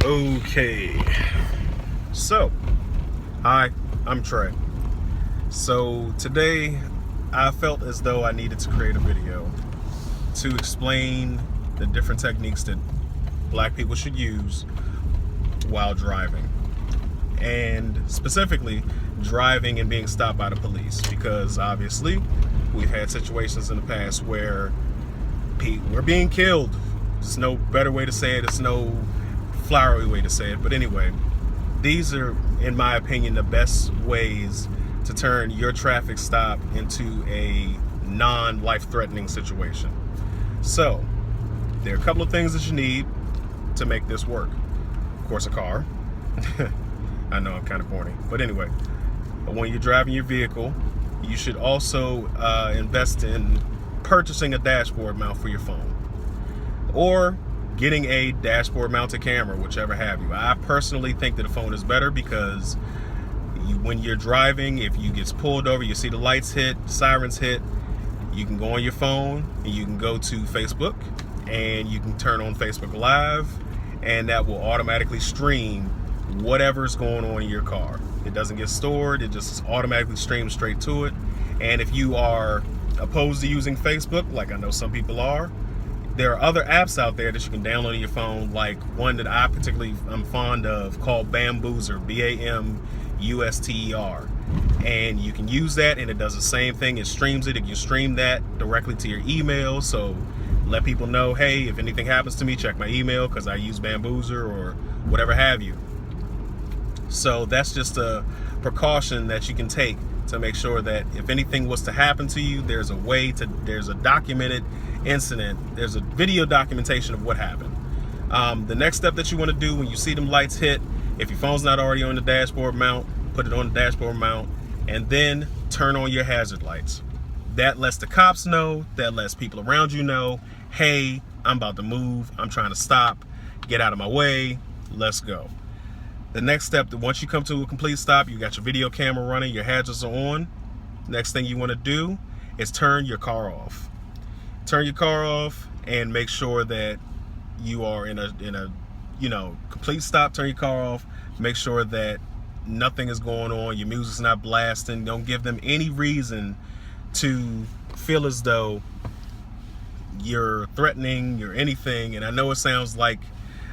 Okay, so hi, I'm Trey. So today I felt as though I needed to create a video to explain the different techniques that black people should use while driving, and specifically driving and being stopped by the police, because obviously we've had situations in the past where we're being killed. There's no better way to say it. There's no flowery way to say it. But anyway, these are, in my opinion, the best ways to turn your traffic stop into a non-life-threatening situation. So, there are a couple of things that you need to make this work. Of course, a car. I know I'm kind of corny. But anyway, when you're driving your vehicle, you should also invest in purchasing a dashboard mount for your phone, or getting a dashboard mounted camera, whichever have you. I personally think that a phone is better because when you're driving, if you get pulled over, you see the lights hit, sirens hit, you can go on your phone and you can go to Facebook and you can turn on Facebook Live, and that will automatically stream whatever's going on in your car. It doesn't get stored, it just automatically streams straight to it. And if you are opposed to using Facebook, like I know some people are, there are other apps out there that you can download on your phone, like one that I particularly am fond of called Bambuster, Bambuster. And you can use that and it does the same thing. It streams it. You stream that directly to your email. So let people know, hey, if anything happens to me, check my email because I use Bambuster or whatever have you. So that's just a precaution that you can take to make sure that if anything was to happen to you, there's a documented incident, there's a video documentation of what happened. The next step that you want to do when you see them lights hit, if your phone's not already on the dashboard mount, put it on the dashboard mount, and then turn on your hazard lights. That lets the cops know, that lets people around you know, hey, I'm about to move, I'm trying to stop, get out of my way, let's go. The next step, once you come to a complete stop, you got your video camera running, your hazards are on. Next thing you want to do is turn your car off. Turn your car off and make sure that you are in a complete stop. Turn your car off. Make sure that nothing is going on. Your music's not blasting. Don't give them any reason to feel as though you're threatening, you're anything. And I know it sounds like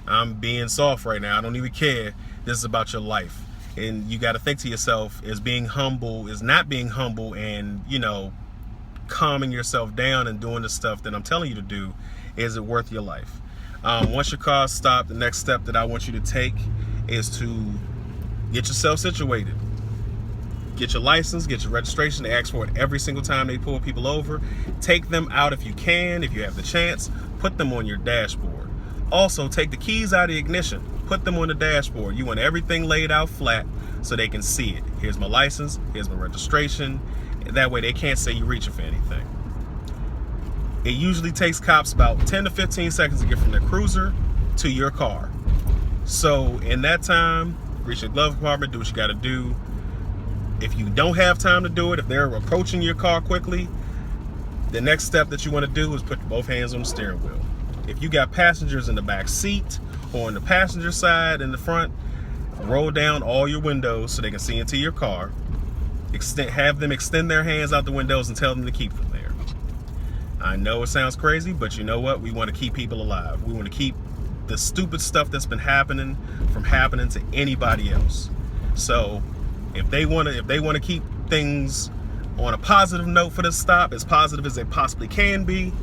I'm being soft right now. I don't even care. This is about your life. And you got to think to yourself, is not being humble and, calming yourself down and doing the stuff that I'm telling you to do, is it worth your life? Once your car's stopped, the next step that I want you to take is to get yourself situated. Get your license, get your registration. They ask for it every single time they pull people over. Take them out if you can, if you have the chance. Put them on your dashboard. Also, take the keys out of the ignition. Put them on the dashboard. You want everything laid out flat so they can see it. Here's my license, here's my registration. That way they can't say you're reaching for anything. It usually takes cops about 10 to 15 seconds to get from their cruiser to your car. So in that time, reach your glove compartment, do what you gotta do. If you don't have time to do it, if they're approaching your car quickly, the next step that you wanna do is put both hands on the steering wheel. If you got passengers in the back seat or on the passenger side in the front, roll down all your windows so they can see into your car. Have them extend their hands out the windows and tell them to keep them there. I know it sounds crazy, but you know what? We want to keep people alive. We want to keep the stupid stuff that's been happening from happening to anybody else. So if they want to keep things on a positive note for this stop, as positive as they possibly can be,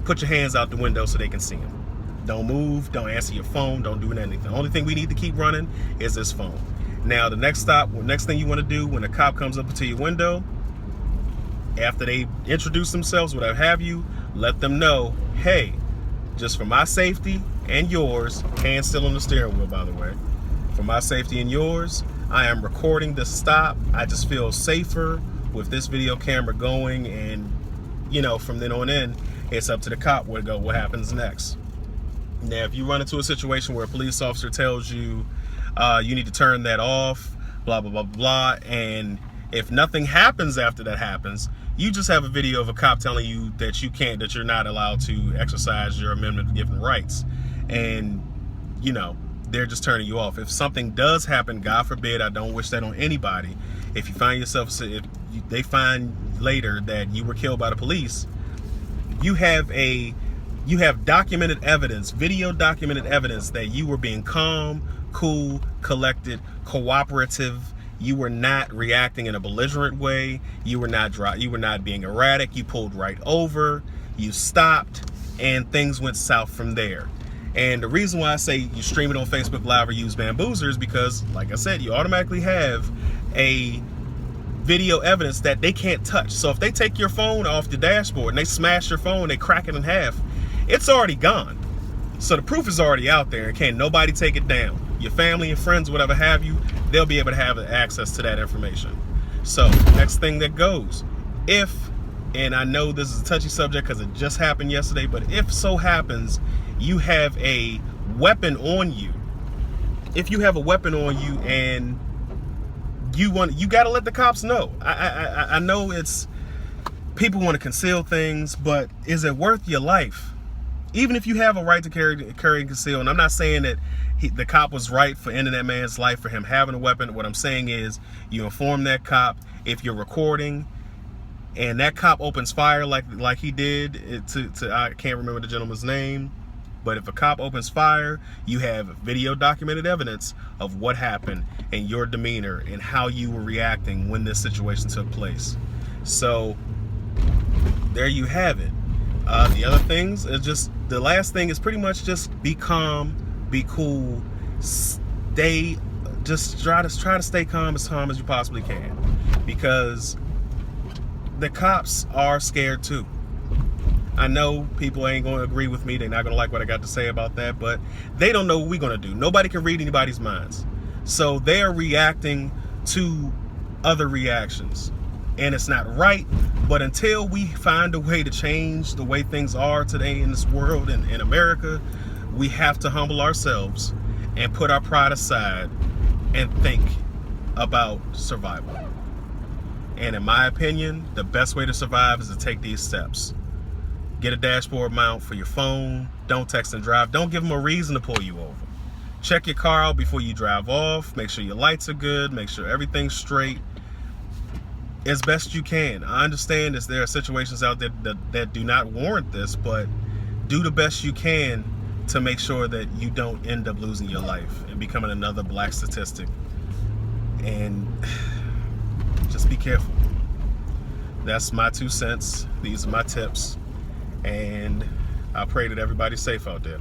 put your hands out the window so they can see them. Don't move, don't answer your phone, don't do anything. The only thing we need to keep running is this phone. Now, the next thing you want to do when a cop comes up to your window, after they introduce themselves, whatever have you, let them know, hey, just for my safety and yours, hands still on the steering wheel, by the way, for my safety and yours, I am recording this stop. I just feel safer with this video camera going, and, from then on in, it's up to the cop what happens next. Now, if you run into a situation where a police officer tells you you need to turn that off, blah, blah, blah, blah, and if nothing happens after that happens, you just have a video of a cop telling you that you're not allowed to exercise your amendment given rights. And, they're just turning you off. If something does happen, God forbid, I don't wish that on anybody. If you find yourself, if they find later that you were killed by the police, you have documented evidence, video documented evidence that you were being calm, cool, collected, cooperative. You were not reacting in a belligerent way. You were not being erratic. You pulled right over. You stopped, and things went south from there. And the reason why I say you stream it on Facebook Live or use Bambuser is because, like I said, you automatically have a video evidence that they can't touch. So if they take your phone off the dashboard and they smash your phone, they crack it in half, it's already gone. So the proof is already out there, and can't nobody take it down. Your family and friends, whatever have you, they'll be able to have access to that information. So next thing that goes, if, and I know this is a touchy subject because it just happened yesterday, but if so happens you have a weapon on you, if you have a weapon on you and you got to let the cops know. I know it's, people want to conceal things, but is it worth your life? Even if you have a right to carry and conceal, and I'm not saying that the cop was right for ending that man's life for him having a weapon. What I'm saying is you inform that cop. If you're recording and that cop opens fire like he did I can't remember the gentleman's name, but if a cop opens fire, you have video documented evidence of what happened and your demeanor and how you were reacting when this situation took place. So there you have it. The other things is just, the last thing is pretty much just be calm, be cool, try to stay calm as you possibly can, because the cops are scared too. I know people ain't going to agree with me. They're not going to like what I got to say about that, but they don't know what we're going to do. Nobody can read anybody's minds. So they are reacting to other reactions, and it's not right. But until we find a way to change the way things are today in this world and in America, we have to humble ourselves and put our pride aside and think about survival. And in my opinion, the best way to survive is to take these steps. Get a dashboard mount for your phone. Don't text and drive. Don't give them a reason to pull you over. Check your car out before you drive off. Make sure your lights are good. Make sure everything's straight as best you can. I understand that there are situations out there that do not warrant this, but do the best you can to make sure that you don't end up losing your life and becoming another black statistic. And just be careful. That's my 2 cents. These are my tips. And I pray that everybody's safe out there.